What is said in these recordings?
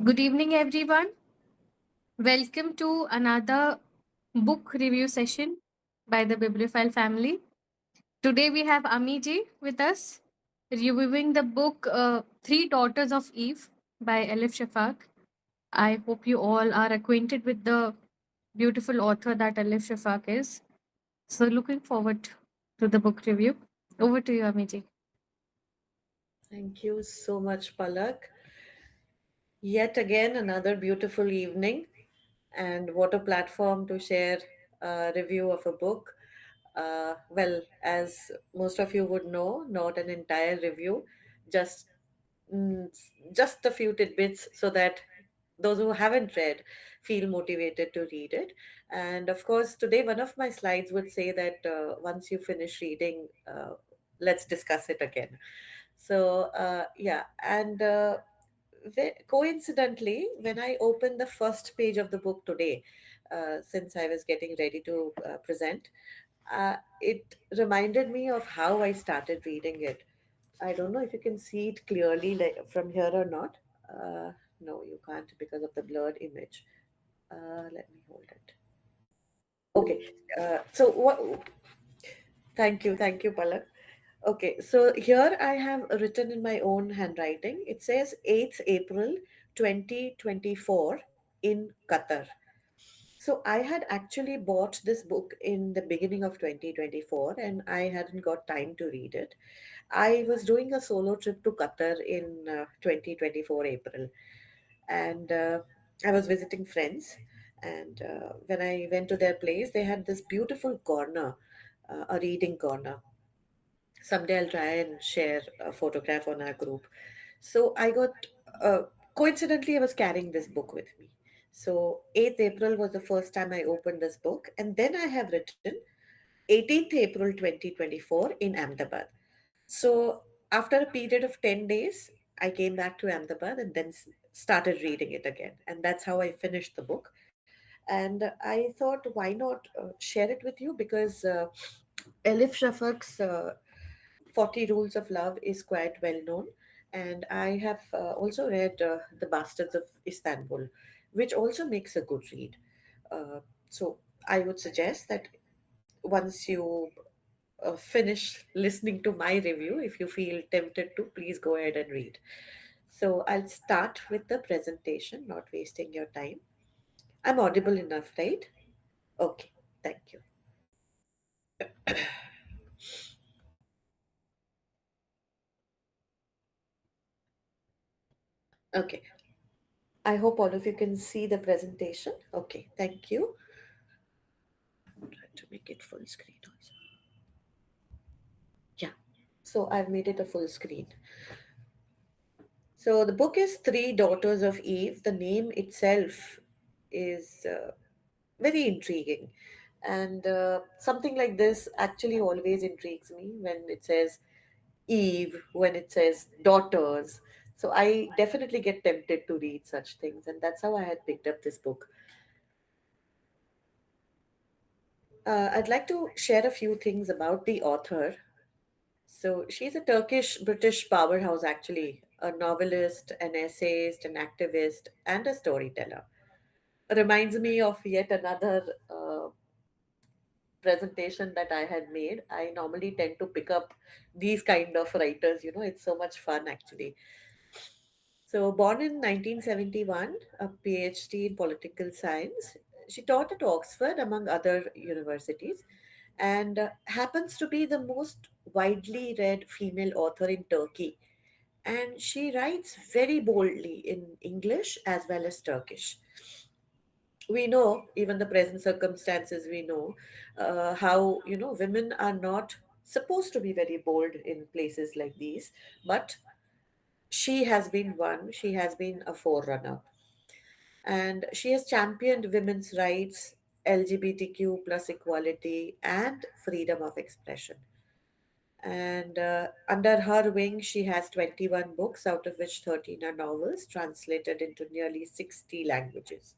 Good evening, everyone. Welcome to another book review session by the Bibliophile family. Today we have Amiji with us, reviewing the book Three Daughters of Eve by Elif Shafak. I hope you all are acquainted with the beautiful author that Elif Shafak is. So, looking forward to the book review. Over to you, Amiji. Thank you so much, Palak. Yet again, another beautiful evening, and what a platform to share a review of a book. As most of you would know, not an entire review, just mm, just a few tidbits so that those who haven't read feel motivated to read it. And of course, today one of my slides would say that once you finish reading, let's discuss it again. Coincidentally, when I opened the first page of the book today, since I was getting ready to present, it reminded me of how I started reading it. I don't know if you can see it clearly like, from here or not. No, you can't because of the blurred image. Let me hold it. Okay. So what? Thank you, Palak. Okay, so here I have written in my own handwriting. It says 8th April 2024 in Qatar. So I had actually bought this book in the beginning of 2024 and I hadn't got time to read it. I was doing a solo trip to Qatar in 2024 April, and I was visiting friends. And when I went to their place, they had this beautiful corner, a reading corner. Someday I'll try and share a photograph on our group. So uh, coincidentally, I was carrying this book with me. So 8th April was the first time I opened this book. And then I have written 18th April 2024 in Ahmedabad. So after a period of 10 days, I came back to Ahmedabad and then started reading it again. And that's how I finished the book. And I thought, why not share it with you? Because Elif Shafak's 40 Rules of Love is quite well known. And I have also read The Bastards of Istanbul, which also makes a good read. So I would suggest that once you finish listening to my review, if you feel tempted to, please go ahead and read. So I'll start with the presentation, not wasting your time. I'm audible enough, right? Okay, thank you. Okay, I hope all of you can see the presentation. Okay, thank you. Try to make it full screen also. Yeah, so I've made it a full screen. So the book is Three Daughters of Eve. The name itself is very intriguing. And something like this actually always intrigues me when it says Eve, when it says daughters. So I definitely get tempted to read such things. And that's how I had picked up this book. So I'd like to share a few things about the author. So she's a Turkish British powerhouse, actually, a novelist, an essayist, an activist, and a storyteller. Reminds me of yet another presentation that I had made. I normally tend to pick up these kind of writers, it's so much fun actually. So, born in 1971, a PhD in political science, she taught at Oxford, among other universities, and happens to be the most widely read female author in Turkey. And she writes very boldly in English as well as Turkish. We know, even the present circumstances, we know how, women are not supposed to be very bold in places like these, but she has been one, she has been a forerunner. And she has championed women's rights, LGBTQ plus equality, and freedom of expression. And under her wing, she has 21 books, out of which 13 are novels translated into nearly 60 languages.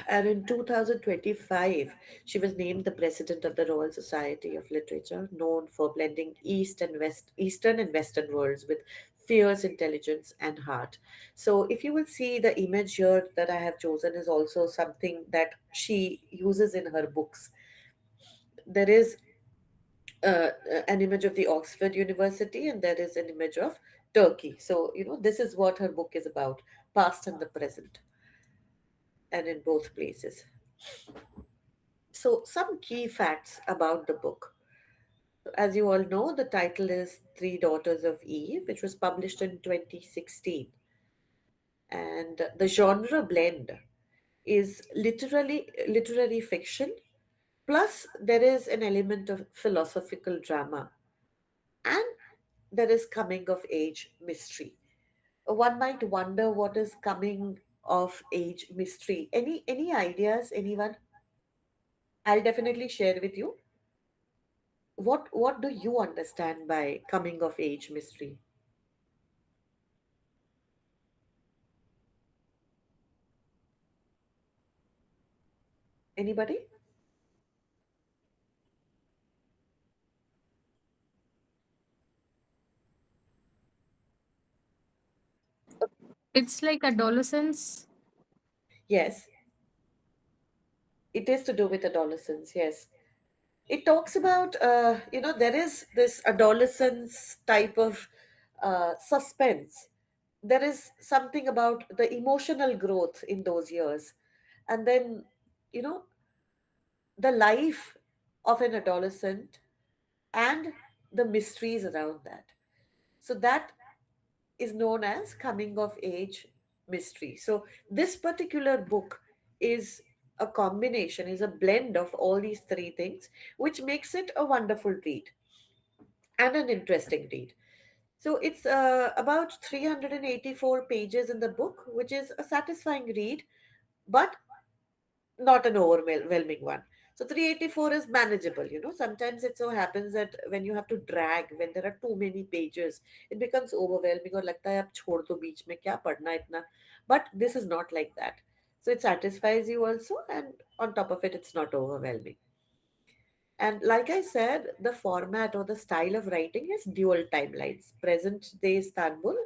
And in 2025, she was named the president of the Royal Society of Literature, known for blending Eastern and Western worlds with fierce intelligence, and heart. So, if you will see the image here that I have chosen is also something that she uses in her books. There is an image of the Oxford University, and there is an image of Turkey. So, this is what her book is about, past and the present, and in both places. So, some key facts about the book. As you all know, the title is Three Daughters of Eve, which was published in 2016. And the genre blend is literally literary fiction, plus there is an element of philosophical drama, and there is coming of age mystery. One might wonder what is coming of age mystery. Any ideas, anyone? I'll definitely share with you. What do you understand by coming of age mystery? Anybody? It's like adolescence. Yes, it is to do with adolescence. Yes, it talks about there is this adolescence type of suspense. There is something about the emotional growth in those years, and then you know the life of an adolescent and the mysteries around that. So that is known as coming of age mystery. So this particular book is a combination, is a blend of all these three things, which makes it a wonderful read and an interesting read. So it's about 384 pages in the book, which is a satisfying read, but not an overwhelming one. So 384 is manageable. Sometimes it so happens that when you have to drag, when there are too many pages, it becomes overwhelming or लगता है अब छोड़ दो बीच में क्या पढ़ना इतना. But this is not like that. So it satisfies you also, and on top of it, it's not overwhelming. And like I said, the format or the style of writing is dual timelines, present day Istanbul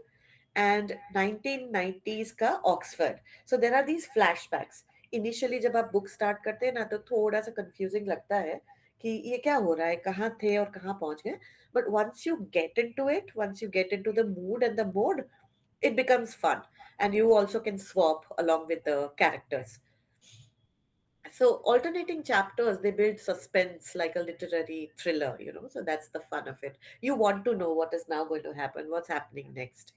and 1990s का Oxford. So there are these flashbacks. Initially जब आप book start करते हैं ना, तो थोड़ा सा confusing लगता है कि ये क्या हो रहा है, कहाँ थे और कहाँ पहुंच गए. But once you get into it, once you get into the mood and the mode, it becomes fun, and you also can swap along with the characters. So alternating chapters, they build suspense like a literary thriller, so that's the fun of it. You want to know what is now going to happen, what's happening next.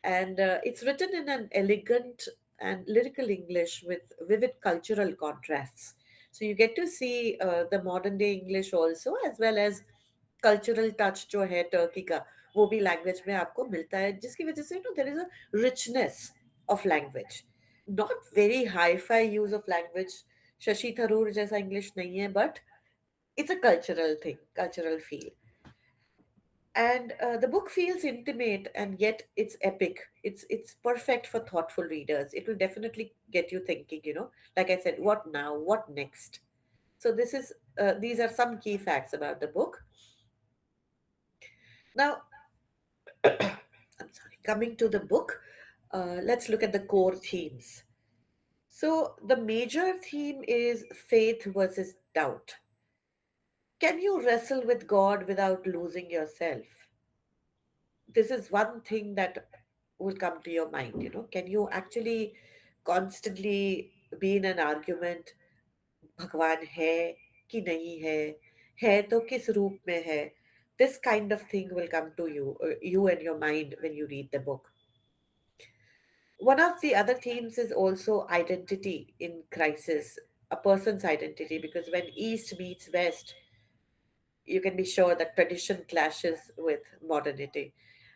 And it's written in an elegant and lyrical English with vivid cultural contrasts. So you get to see the modern day English also, as well as cultural touch जो है Turkey का, वो भी language में आपको मिलता है, जिसकी वजह से there is a richness of language. Not very hi-fi use of language. Shashi Tharoor जैसा इंग्लिश नहीं है, but it's a cultural thing, cultural feel. And the book feels intimate, and yet it's epic. It's perfect for thoughtful readers. It will definitely get you thinking, like I said, what now, what next. So these are some key facts about the book. Now, I'm sorry, coming to the book, let's look at the core themes. So the major theme is faith versus doubt. Can you wrestle with God without losing yourself? This is one thing that will come to your mind. Can you actually constantly be in an argument, भगवान है कि नहीं है तो किस रूप में है? This kind of thing will come to you and your mind when you read the book. One of the other themes is also identity in crisis, a person's identity, because when East meets West, you can be sure that tradition clashes with modernity.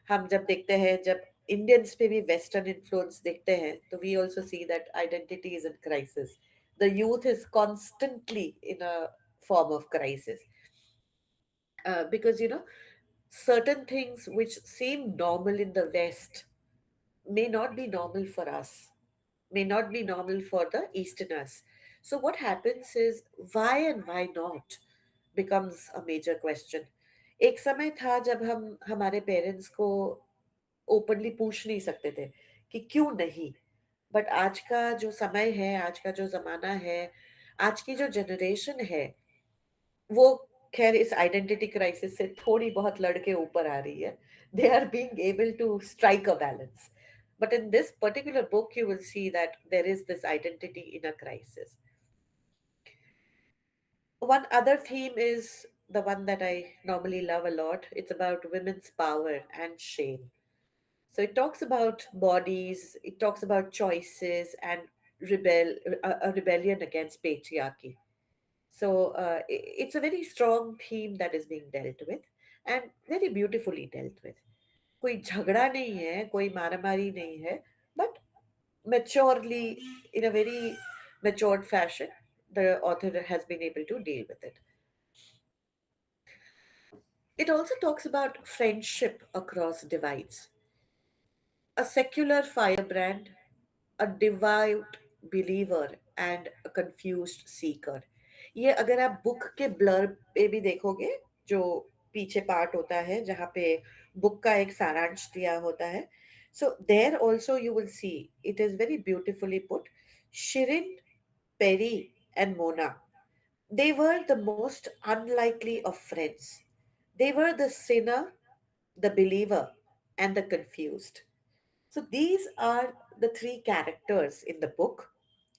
हम जब देखते हैं, जब Indians पे भी western influence देखते हैं, तो we also see that identity is in crisis. The youth is constantly in a form of crisis, because certain things which seem normal in the West may not be normal for us, may not be normal for the Easterners. So what happens is, why and why not becomes a major question. एक समय था जब हम हमारे parents को openly पूछ नहीं सकते थे कि क्यों नहीं। बट आज का जो समय है, आज का जो जमाना है, आज की जो जनरेशन है, वो खैर इस आइडेंटिटी क्राइसिस से थोड़ी बहुत लड़के ऊपर आ रही है। They are being able to strike a balance, but in this particular book you will see that there is this identity in a crisis. One other theme is the one that I normally love a lot. It's about women's power and shame. So it talks about bodies, it talks about choices and a rebellion against patriarchy. So it's a very strong theme that is being dealt with and very beautifully dealt with. कोई झगड़ा नहीं है, कोई मारामारी नहीं है, but maturely, in a very matured fashion, the author has been able to deal with it. It also talks about friendship across divides. A secular firebrand, a devout believer, and a confused seeker. ये अगर आप book के blur पे भी देखोगे, जो पीछे part होता है जहाँ पे बुक का एक सारांश दिया होता है, so there also you will see it is very beautifully put. Shirin, Perry, and Mona, they were the most unlikely of friends. They were the sinner, the believer, and the confused. So these are the three characters in the book: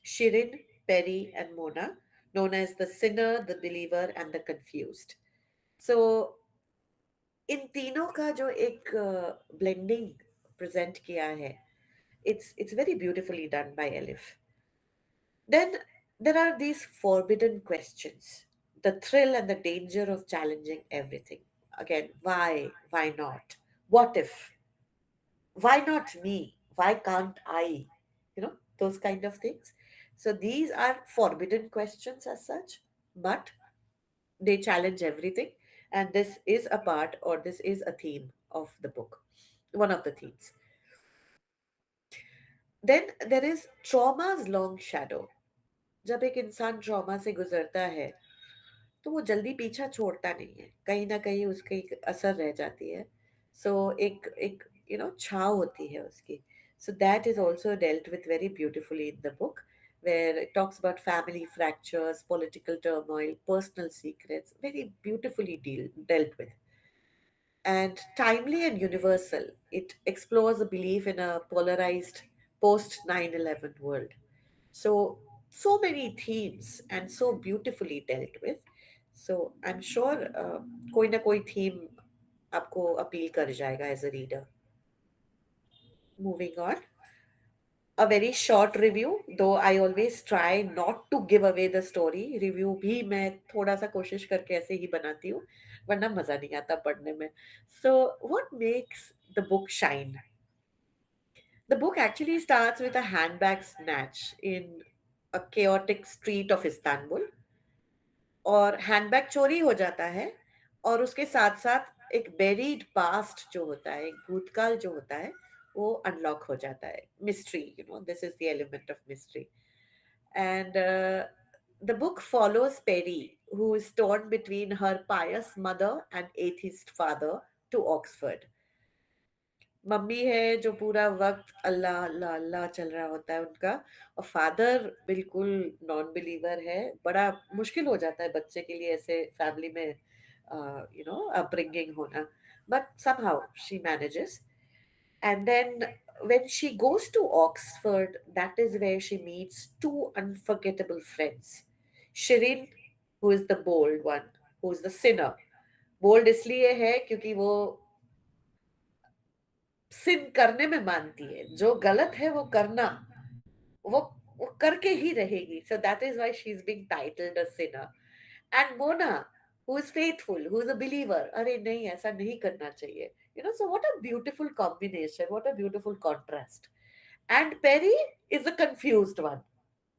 Shirin, Perry, and Mona, known as the sinner, the believer, and the confused. So इन तीनों का जो एक blending present किया है, it's very beautifully done by Elif. Then there are these forbidden questions, the thrill and the danger of challenging everything. Again, why? Why not? What if? Why not me? Why can't I? Those kind of things. So these are forbidden questions as such, but they challenge everything. And this is a part, or this is a theme of the book, one of the themes. Then there is trauma's long shadow. जब एक इंसान trauma से गुजरता है, तो वो जल्दी पीछा छोड़ता नहीं है, कहीं ना कहीं उसकी एक असर रह जाती है। सो एक एक छाव होती है उसकी। सो that is also dealt with very beautifully in the book, where it talks about family fractures, political turmoil, personal secrets, very beautifully dealt with. And timely and universal, it explores the belief in a polarized post 9/11 world. So, so many themes and so beautifully dealt with. So, I'm sure कोई ना कोई theme आपको appeal कर जाएगा as a reader. Moving on, a very short review, though I always try not to give away the story. Review भी मैं थोड़ा सा कोशिश करके ऐसे ही बनाती हूँ, वरना मजा नहीं आता पढ़ने में. So, what makes the book shine? The book actually starts with a handbag snatch in a chaotic street of Istanbul, और हैंडबैग चोरी हो जाता है, और उसके साथ साथ एक बेरीड पास्ट जो होता है, एक भूतकाल जो होता है, वो अनलॉक हो जाता है. Mystery, this is the element of mystery. And the book follows Perry, who is torn between her pious mother and atheist father to Oxford. Mummy है जो पूरा वक्त अल्लाह अल्लाह अल्लाह चल रहा होता है उनका, और फादर बिल्कुल नॉन बिलीवर है. बड़ा मुश्किल हो जाता है बच्चे के लिए ऐसे फैमिली में अपब्रिंगिंग होना, but somehow she manages. And then when she goes to Oxford, that is where she meets two unforgettable friends. Shirin, who is the bold one, who is the sinner. Bold इसलिए है क्योंकि वो सिन करने में मानती है, जो गलत है वो करना, वो वो करके ही रहेगी. So that is why she is being titled a sinner. And Mona, who is faithful, who is a believer, अरे नहीं ऐसा नहीं करना चाहिए. So what a beautiful combination, what a beautiful contrast. And Perry is a confused one,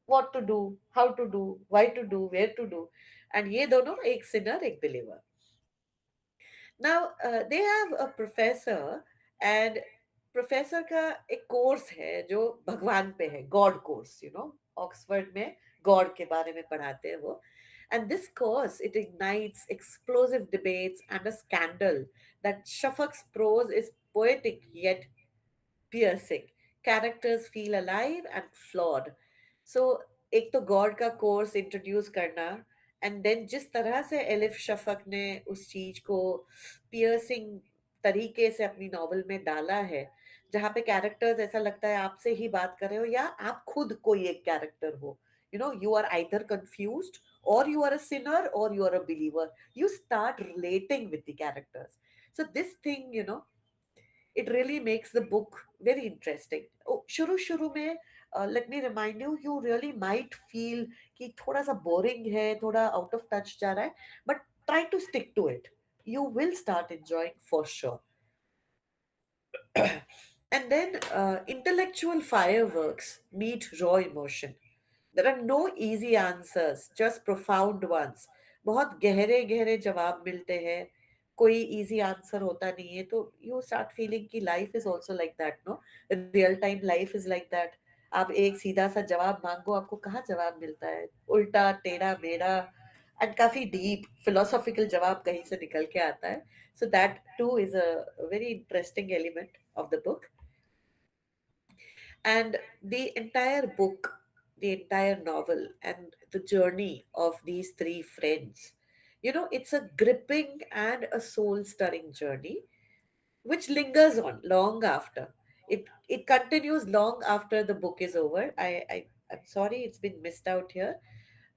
what to do, how to do, why to do, where to do. And ये दोनों, एक sinner एक believer. Now, they have a professor, and professor का एक course है जो भगवान पे है, गॉड कोर्स. ऑक्सफोर्ड में गॉड के बारे में पढ़ाते हैं वो. And this course, it ignites explosive debates and a scandal that Shafak's prose is poetic yet piercing. Characters feel alive and flawed. So एक तो गॉड का कोर्स इंट्रोड्यूस करना, एंड देन जिस तरह से एलिफ शफक ने उस चीज को पियर्सिंग तरीके से अपनी नॉवल में डाला है, जहाँ पे कैरेक्टर्स ऐसा लगता है आपसे ही बात कर रहे हो या आप खुद कोई एक कैरेक्टर हो. You are either confused, or you are a sinner, or you are a believer. You start relating with the characters. So this thing, it really makes the book very interesting. Oh, शुरू में let me remind you, you really might feel कि थोड़ा सा boring है, थोड़ा out of touch जा रहा है, but try to stick to it. You will start enjoying for sure. And then intellectual fireworks meet raw emotion. There are no easy answers, just profound ones. बहुत गहरे गहरे जवाब मिलते हैं. कोई easy answer होता नहीं है, तो you start feeling कि life is also like that, no? Real time life is like that. आप एक सीधा सा जवाब मांगो, आपको कहाँ जवाब मिलता है? उल्टा टेढ़ा मेढ़ा एंड काफी डीप philosophical जवाब कहीं से निकल के आता है. So that too is a very interesting element of the book. And the entire book, the entire novel, and the journey of these three friends, it's a gripping and a soul stirring journey which lingers on long after. It continues long after the book is over. I'm sorry it's been missed out here.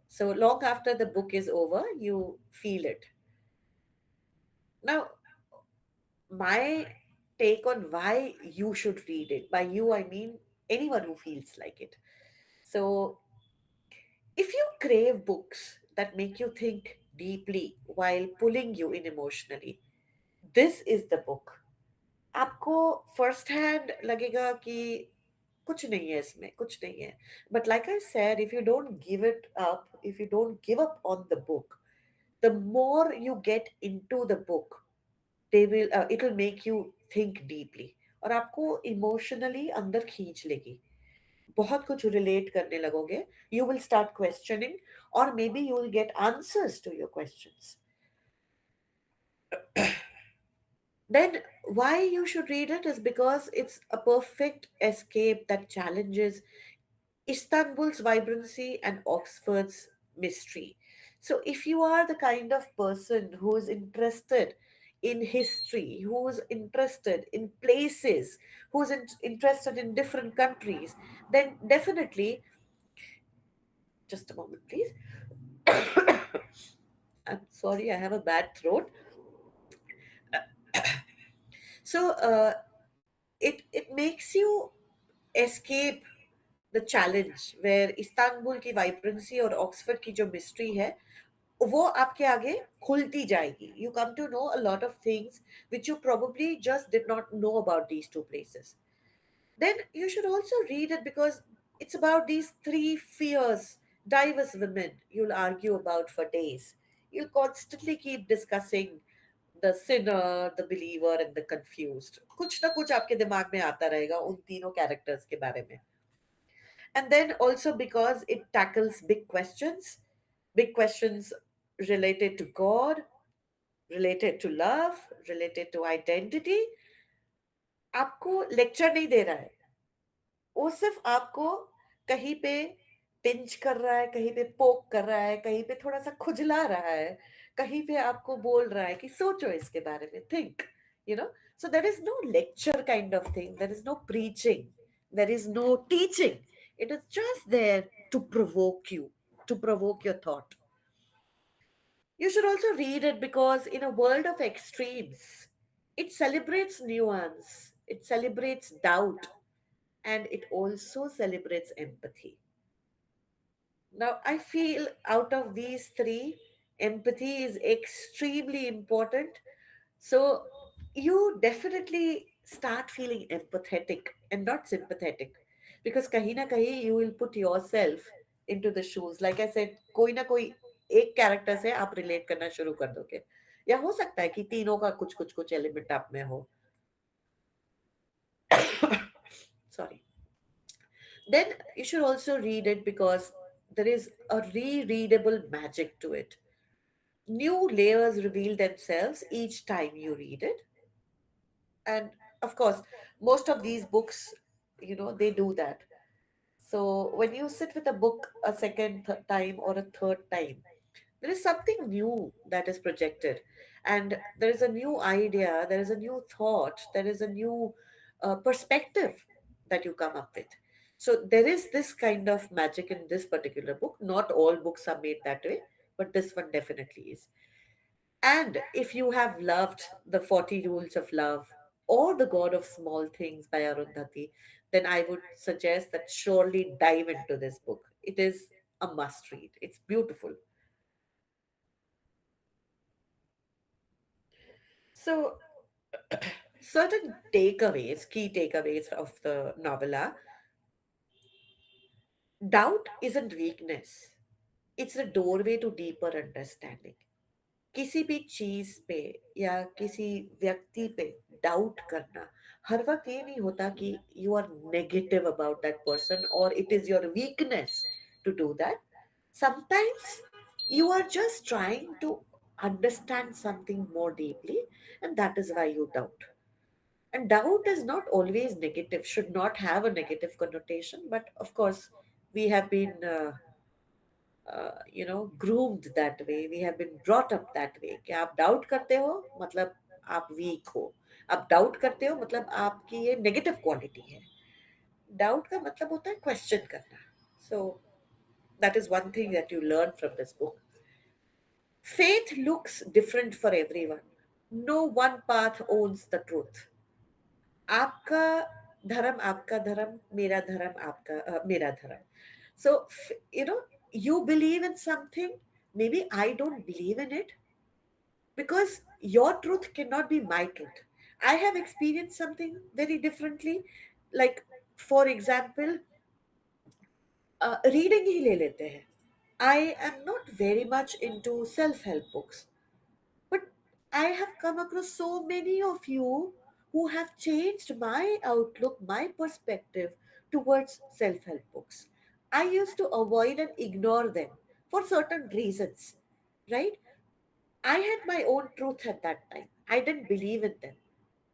So long after the book is over, you feel it. Now, my take on why you should read it, by you I mean anyone who feels like it. So if you crave books that make you think deeply while pulling you in emotionally, this is the book. आपको first hand लगेगा कि कुछ नहीं है इसमें, कुछ नहीं है. But like I said, if you don't give it up, if you don't give up on the book, the more you get into the book, it will make you think deeply, और आपको emotionally अंदर खींच लेगी. बहुत कुछ relate करने लगोगे. You will start questioning, और maybe you will get answers to your questions. Then why you should read it is because it's a perfect escape that challenges Istanbul's vibrancy and Oxford's mystery. So, if you are the kind of person who is interested in history, who is interested in places, who is interested in different countries, then definitely, just a moment, please. I'm sorry, I have a bad throat. So, it makes you escape the challenge where Istanbul की vibrancy और Oxford की जो mystery है वो आपके आगे खुलती जाएगी. You come to know a lot of things which you probably just did not know about these two places. Then you should also read it because it's about these three fierce, diverse women you'll argue about for days. You'll constantly keep discussing the sinner, the believer, and the confused. कुछ ना कुछ आपके दिमाग में आता रहेगा उन तीनों कैरेक्टर्स के बारे में. And then also because it tackles big questions related to God, related to love, related to identity. आपको लेक्चर नहीं दे रहा है, वो सिर्फ आपको कहीं पे पिंच कर रहा है, कहीं पे पोक कर रहा है, कहीं पे थोड़ा सा खुजला रहा है, कहीं पे आपको बोल रहा है कि सोचो इसके बारे में, think. you know so there is no lecture kind of thing, there is no preaching, there is no teaching. It is just there to provoke you, to provoke your thought. You should also read it because in a world of extremes, it celebrates nuance, it celebrates doubt, and it also celebrates empathy. Now, I feel out of these three, empathy is extremely important. So, you definitely start feeling empathetic and not sympathetic, because kahi na kahi you will put yourself into the shoes. Like I said, कोई ना कोई एक character से आप relate करना शुरू कर दोगे, या हो सकता है कि तीनों का कुछ कुछ कुछ एलिमेंट आप में हो. Sorry. Then you should also read it because there is a rereadable magic to it. New layers reveal themselves each time you read it. And Of course, most of these books, they do that. So when you sit with a book a second time or a third time, there is something new that is projected, and there is a new idea, there is a new thought, there is a new perspective that you come up with. So there is this kind of magic in this particular book. Not all books are made that way, but this one definitely is. And if you have loved the 40 Rules of Love or The God of Small Things by Arundhati, then I would suggest that surely dive into this book. It is a must read. It's beautiful. So, certain takeaways, key takeaways of the novella: doubt isn't weakness, it's a doorway to deeper understanding. किसी भी चीज पे या किसी व्यक्ति पे doubt करना हर वक्त ये नहीं होता कि you are negative about that person और it is your weakness to do that. Sometimes you are just trying to understand something more deeply, and that is why you doubt. And doubt is not always negative, should not have a negative connotation, but of course we have been groomed that way. We have been brought up that way कि आप doubt करते हो मतलब आप week हो. आप doubt करते हो मतलब आपकी ये नेगेटिव क्वालिटी है. डाउट का मतलब होता है क्वेश्चन करना. सो that is one thing that you learn from this book. Faith looks different for everyone. No one path owns the truth. आपका आपका धर्म, मेरा धर्म आपका मेरा धर्म. So, you believe in something, maybe I don't believe in it, because your truth cannot be my truth. I have experienced something very differently. Like, for example, reading ही ले लेते हैं. I am not very much into self-help books. But I have come across so many of you who have changed my outlook, my perspective towards self help books. I used to avoid and ignore them for certain reasons, right? I had my own truth at that time. I didn't believe in them.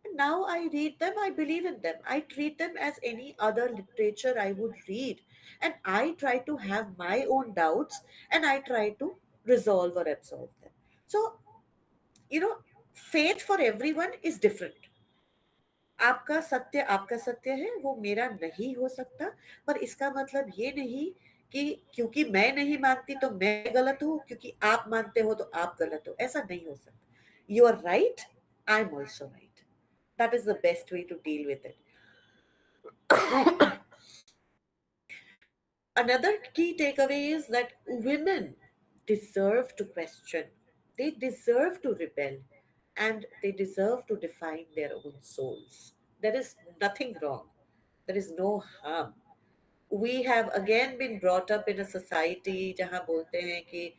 And now I read them, I believe in them. I treat them as any other literature I would read. And I try to have my own doubts and I try to resolve or absolve them. So, you know, faith for everyone is different. आपका सत्य है, वो मेरा नहीं हो सकता. पर इसका मतलब ये नहीं कि क्योंकि मैं नहीं मानती तो मैं गलत हूँ, क्योंकि आप मानते हो तो आप गलत हो. ऐसा नहीं हो सकता. You are right, I am also right. That is the best way to deal with it. Another key takeaway is that women deserve to question, they deserve to rebel, and they deserve to define their own souls. There is nothing wrong, there is no harm. We have again been brought up in a society जहाँ बोलते हैं कि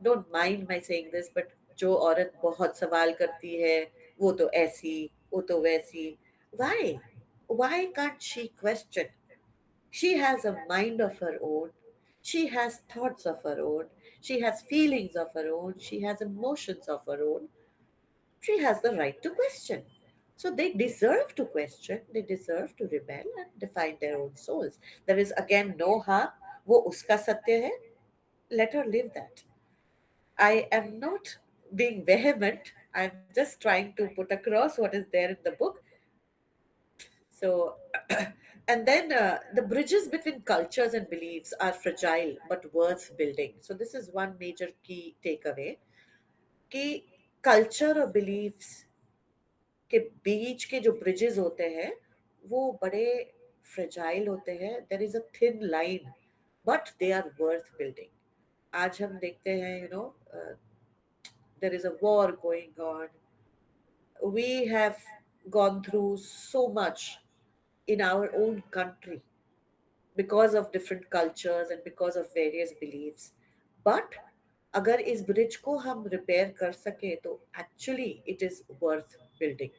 don't mind my saying this, but जो औरत बहुत सवाल करती है वो तो ऐसी, वो तो वैसी. Why can't she question? She has a mind of her own. She has thoughts of her own. She has feelings of her own. She has emotions of her own. She has the right to question. So they deserve to question. They deserve to rebel and define their own souls. There is again no harm. वो उसका सत्य है. Let her live that. I am not being vehement. I'm just trying to put across what is there in the book. So, and then the bridges between cultures and beliefs are fragile but worth building. So, this is one major key takeaway कि culture और beliefs के बीच के जो bridges होते हैं वो बड़े fragile होते हैं. There is a thin line, but they are worth building. आज हम देखते हैं, there is a war going on. We have gone through so much in our own country because of different cultures and because of various beliefs. But अगर इस bridge को हम repair कर सके तो actually it is worth building.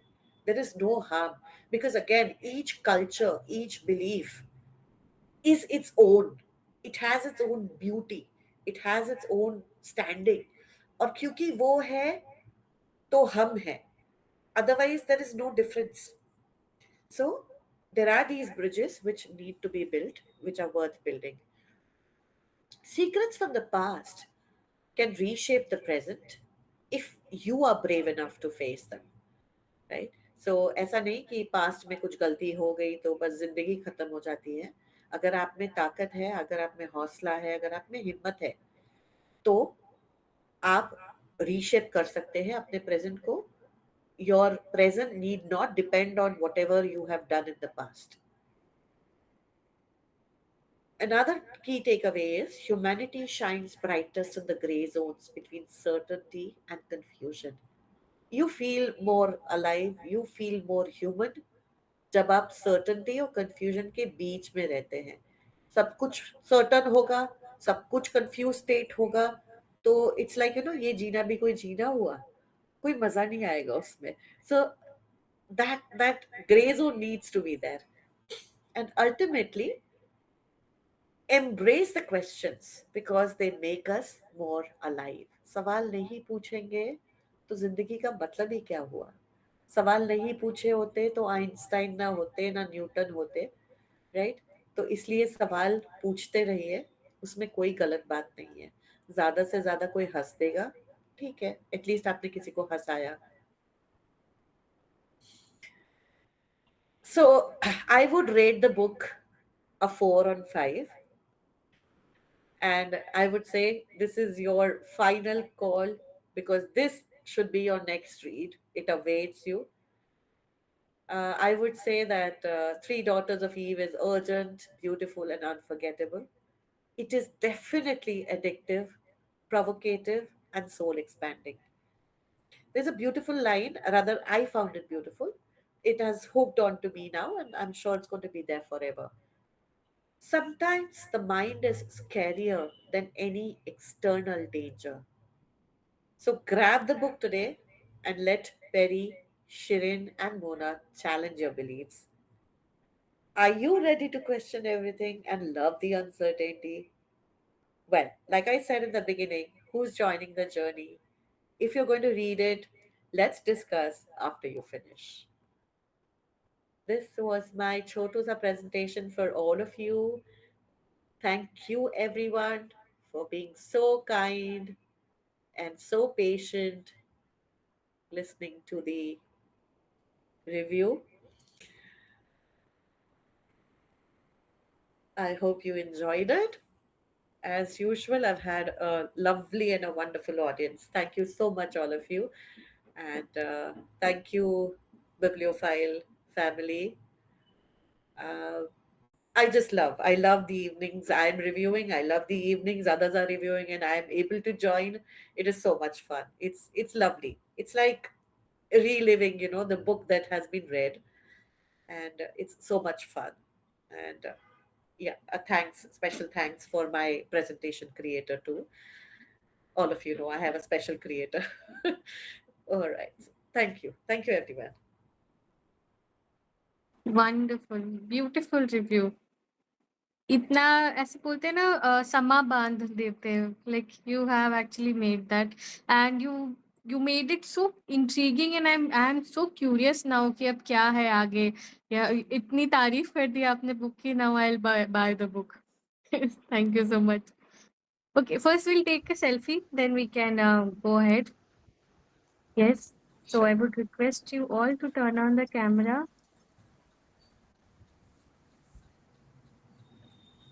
There is no harm, because again each culture, each belief is its own. It has its own beauty. It has its own standing. और क्योंकि वो है तो हम हैं. Otherwise, there is no difference. So, there are these bridges which need to be built, which are worth building. Secrets from the past can reshape the present if you are brave enough to face them, right so ऐसा नहीं कि past में कुछ गलती हो गई तो बस जिंदगी खत्म हो जाती है. अगर आप में ताकत है, अगर आप में हौसला है, अगर आप में हिम्मत है, तो आप रीशेप कर सकते हैं अपने प्रेजेंट को. Your present need not depend on what ever you have done in the past. Another key takeaway is humanity shines brightest in the gray zones between certainty and confusion. You feel more alive, you feel more human जब आप certainty और confusion के बीच में रहते हैं. सब कुछ certain होगा, सब कुछ कंफ्यूज स्टेट होगा, तो इट्स लाइक ये जीना भी कोई जीना हुआ, कोई मजा नहीं आएगा उसमें. So that grey zone needs to be there. And ultimately embrace the questions because they make us more alive. सवाल नहीं पूछेंगे तो जिंदगी का मतलब ही क्या हुआ. सवाल नहीं पूछे होते तो आइंस्टाइन ना होते, ना न्यूटन होते, राइट. तो इसलिए सवाल पूछते रहिए, उसमें कोई गलत बात नहीं है. ज्यादा से ज्यादा कोई हंस देगा, ठीक है, एटलीस्ट आपने किसी को हंसाया. So I would rate the book a 4 on 5. And I would say this is your final call because this should be your next read. It awaits you. I would say that Three Daughters of Eve is urgent, beautiful, and unforgettable. It is definitely addictive, provocative, and soul expanding. There's a beautiful line, rather, I found it beautiful. It has hooked on to me now, and I'm sure it's going to be there forever. Sometimes the mind is scarier than any external danger. So grab the book today and let Perry, Shirin, and Mona challenge your beliefs. Are you ready to question everything and love the uncertainty? Well, like I said in the beginning, who's joining the journey? If you're going to read it, let's discuss after you finish. This was my Chotusa presentation for all of you. Thank you, everyone, for being so kind and so patient listening to the review. I hope you enjoyed it. As usual, I've had a lovely and a wonderful audience. Thank you so much, all of you. And thank you, Bibliophile family. Uh, I love the evenings. I'm reviewing. I love the evenings. Others are reviewing, and I'm able to join. It is so much fun. It's lovely. It's like reliving, the book that has been read, and it's so much fun. And yeah, a thanks, special thanks for my presentation creator too. All of you know I have a special creator. All right. Thank you, everyone. Wonderful, beautiful review. इतना ऐसे बोलते हैं ना समा बांध देते हैं, like you have actually made that, and you made it so intriguing, and I'm so curious now कि अब क्या है आगे. या इतनी तारीफ कर दी आपने बुक की. Now I'll buy the book. Thank you so much. Okay, first we'll take a selfie, then we can go ahead. Yes. So I would request you all to turn on the camera.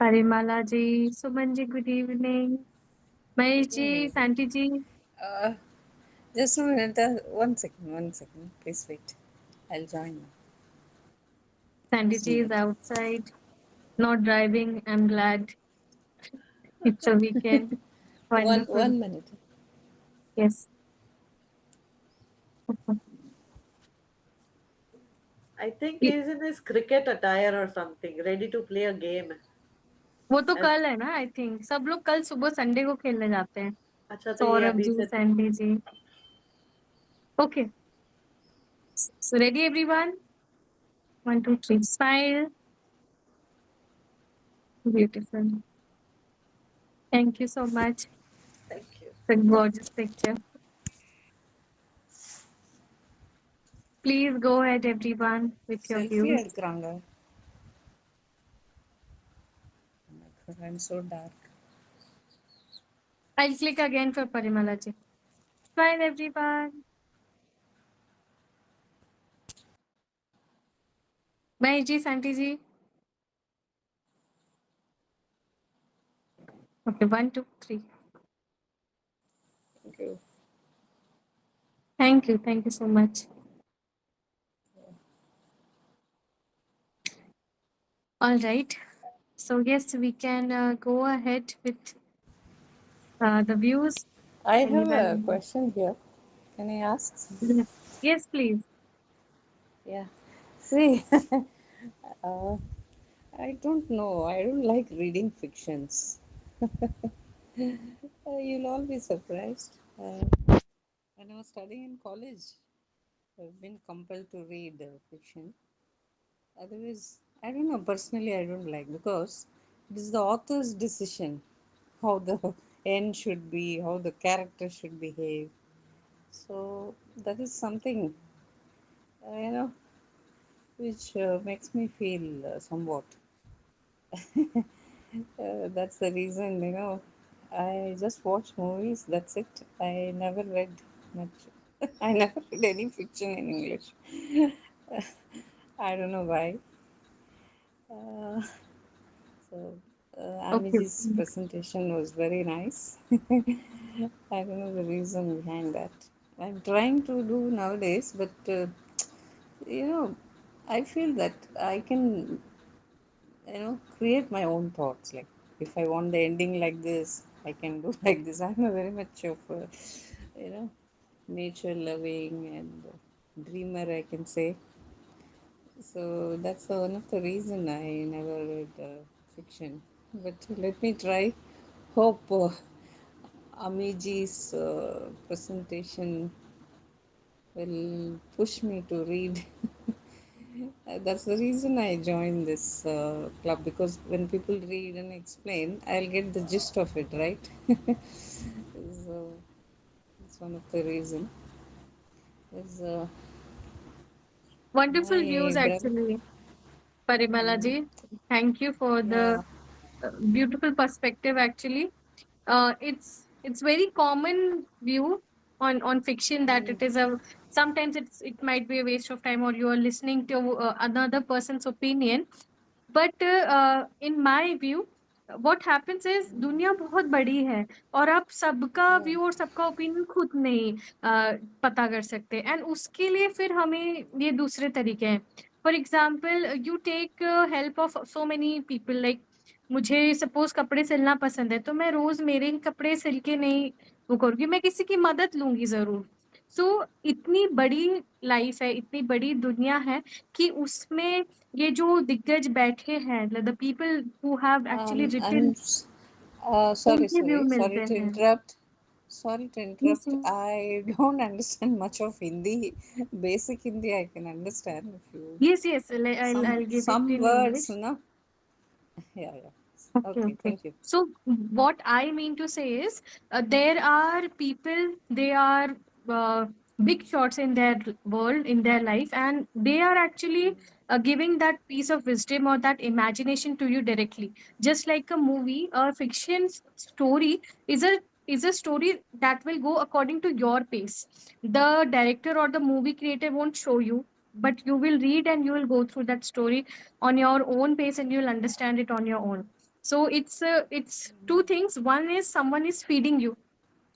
Parimala ji, Suman ji, good evening. Mahesh ji, evening. Santi ji. Just a minute. One second. Please wait. I'll join now. Santi Just a ji is minute. outside, not driving. I'm glad. It's a weekend. Wonderful. One minute. Yes. I think he's in his cricket attire or something, ready to play a game. वो तो As- कल है ना. I think सब लोग कल सुबह Sunday को खेलने जाते हैं. अच्छा, तो ये सौरभ अभी जी, से Sandy ji. Okay, so ready everyone? 1, 2, 3, smile. Beautiful. Thank you so much. thank you. The gorgeous picture. Please go ahead, everyone, with your Selfie views. எடுக்குறாங்க. Oh my God, I'm so dark. I'll click again for Parimala ji. Bye, everyone. Bye, ji, Santi ji. Okay, 1, 2, 3. Thank you. Thank you. Thank you so much. All right. So, yes, we can go ahead with the views. I have a Anyone? question here. Can I ask? Yes, please. Yeah. See, uh, I don't know. I don't like reading fictions. You'll all be surprised. When I was studying in college, I've been compelled to read fiction. Otherwise, I don't know. Personally, I don't like because it is the author's decision how the end should be, how the character should behave. So that is something, you know, which makes me feel somewhat. That's the reason, I just watch movies. That's it. I never read much. I never read any fiction in English. I don't know why. Uh, so, Okay. Amiji's presentation was very nice. I don't know the reason behind that. I'm trying to do nowadays, but you know, I feel that I can, create my own thoughts. Like, if I want the ending like this, I can do like this. I'm a very much of a, you know, nature loving and dreamer, I can say. So that's one of the reason I never read fiction. But let me try. Hope Amiji's presentation will push me to read. That's the reason I joined this club, because when people read and explain, I'll get the gist of it, right? So that's one of the reason. Is Wonderful my views, brother? actually, Parimala Mm, ji. Thank you for the yeah. beautiful perspective, actually. It's very common view on fiction that Mm, it is a sometimes it might be a waste of time, or you are listening to another person's opinion. But in my view what happens is दुनिया बहुत बड़ी है और आप सबका yeah. View और सबका opinion खुद नहीं पता कर सकते एंड उसके लिए फिर हमें ये दूसरे तरीके हैं for example you take help of so many people like मुझे सपोज कपड़े सिलना पसंद है तो मैं रोज मेरे ही कपड़े सिल के नहीं वो करूँगी मैं किसी की मदद लूंगी जरूर सो इतनी बड़ी लाइफ है इतनी बड़ी दुनिया है कि उसमें ये जो दिग्गज बैठे हैं the people who have actually I'm written sorry, उनके व्यू sorry, sorry मिलते to हैं interrupt. Sorry to Yes, interrupt. yes. I don't understand much of Hindi. Basic Hindi I can understand. If you Yes, I'll give it some in words, English. no? Yeah, yeah. Okay, Okay, okay. thank you. So what I mean to say is, there are people, they are uh, big shots in their world, in their life, and they are actually giving that piece of wisdom or that imagination to you directly. Just like a movie, a fiction story is a story that will go according to your pace. The director or the movie creator won't show you, but you will read and you will go through that story on your own pace and you'll understand it on your own. So it's two things. One is someone is feeding you.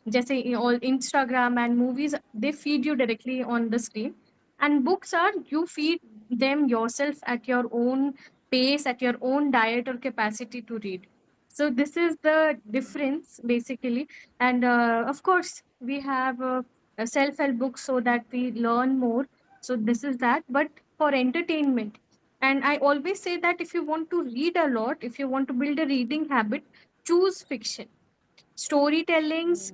जैसे all Instagram and movies, they feed you directly on the screen. And books are you feed them yourself at your own pace, at your own diet or capacity to read. So this is the difference basically. And of course, we have a self-help books so that we learn more. So this is that. But for entertainment, and I always say that if you want to read a lot, if you want to build a reading habit, choose fiction. Storytellings,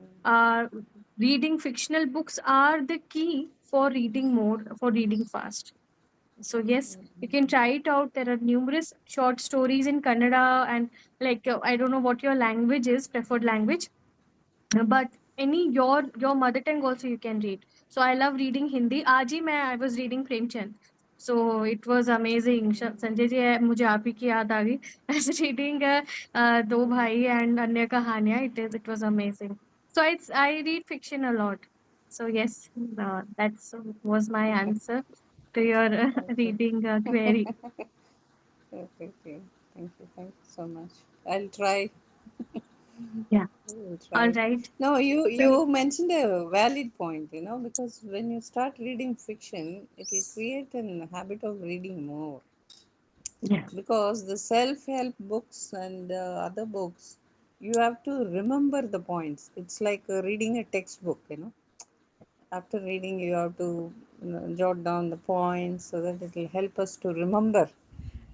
reading fictional books are the key for reading more, for reading fast. So yes, you can try it out. There are numerous short stories in Kannada and like I don't know what your language is, preferred language, but any your mother tongue also you can read. So I love reading Hindi. आज ही मैं I was reading Premchand. So it was amazing. Sanjay ji, मुझे आप ही की याद आ गई. I was reading दो भाई and अन्य कहानियाँ. It was amazing. So I read fiction a lot. So yes, that was my answer to your Okay. reading query. Okay, okay. Thank you so much. I'll try. Yeah. I'll All try. right. No, you So you mentioned a valid point, because when you start reading fiction, it will create a habit of reading more. yeah, Because the self-help books and other books, you have to remember the points. It's like reading a textbook. After reading, you have to jot down the points so that it will help us to remember.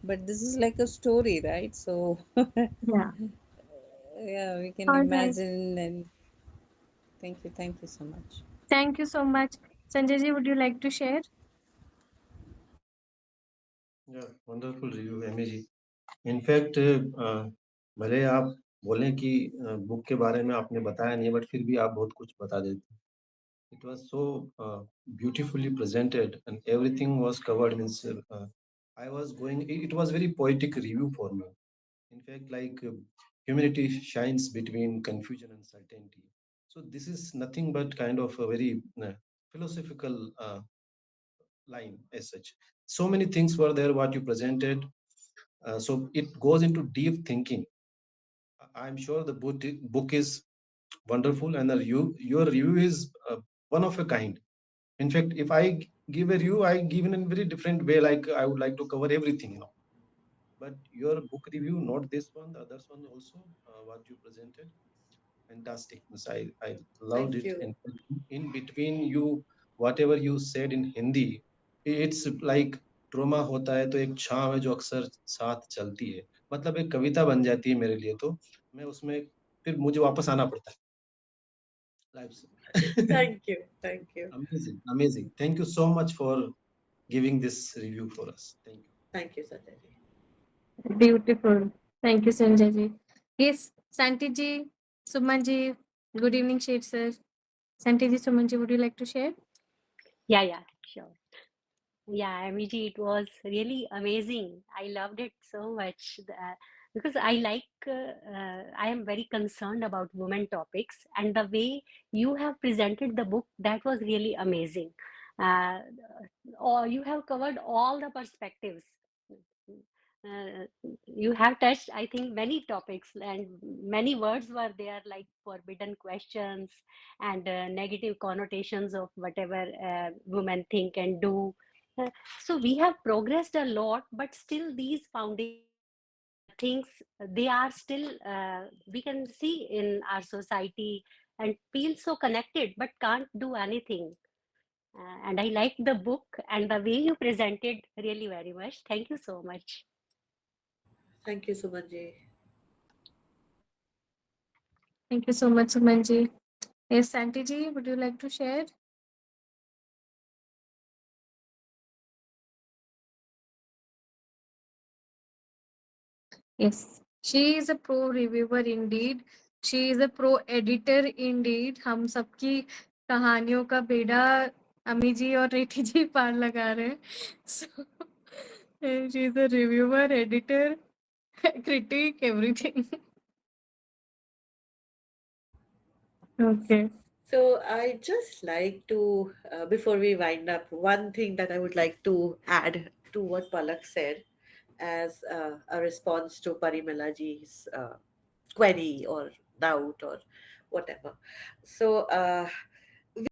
But this is like a story, right? So yeah. yeah, we can All right. imagine. And thank you so much. Thank you so much. Sanjay ji, would you like to share? Yeah, wonderful review, Amy ji. In fact भले आप बोलें कि book के बारे में आपने बताया नहीं, बट फिर भी आप बहुत कुछ बता देते. It was so beautifully presented, and everything was covered. Means I was going. It was very poetic review for me. In fact, like humanity shines between confusion and certainty. So this is nothing but kind of a very philosophical line as such. So many things were there what you presented. So it goes into deep thinking. I'm sure the book is wonderful, and your review is one of a kind. In fact, if I give a review, I give in a very different way. Like I would like to cover everything. But your book review, not this one, the others one also, what you presented, fantastic. Means I loved Thank it. you. And in between you, whatever you said in Hindi, it's like trauma होता है तो एक छांव है जो अक्सर साथ चलती है. मतलब एक कविता बन जाती है मेरे लिए. तो मैं उसमें फिर मुझे वापस आना पड़ता है लाइफ से. Thank you. Thank you. Amazing, amazing. Thank you so much for giving this review for us. Thank you. Thank you, Sanjay ji. Beautiful. Thank you, Sanjay ji. Yes, Santi ji, Suman ji, good evening, Shade sir. Santi ji, Suman ji, would you like to share? Yeah, sure. Yeah, Amiji, it was really amazing. I loved it so much because I am very concerned about women topics, and the way you have presented the book, that was really amazing. Uh, or you have covered all the perspectives. Uh, you have touched, I think, many topics, and many words were there like forbidden questions and negative connotations of whatever women think and do. So we have progressed a lot, but still these foundational things, they are still, we can see in our society and feel so connected, but can't do anything. And I like the book and the way you presented really very much. Thank you so much. Thank you, Suman ji. Thank you so much, Suman ji. Yes, Santi ji, would you like to share? Yes, she is a pro reviewer indeed. She is a pro editor indeed. हम सबकी कहानियों का बेड़ा अमी जी और रेठी जी पार लगा रहे हैं. So she is a reviewer, editor, critic, everything. Okay. So I just like to, before we wind up, one thing that I would like to add to what Palak said as a response to Parimalaji's query or doubt or whatever. So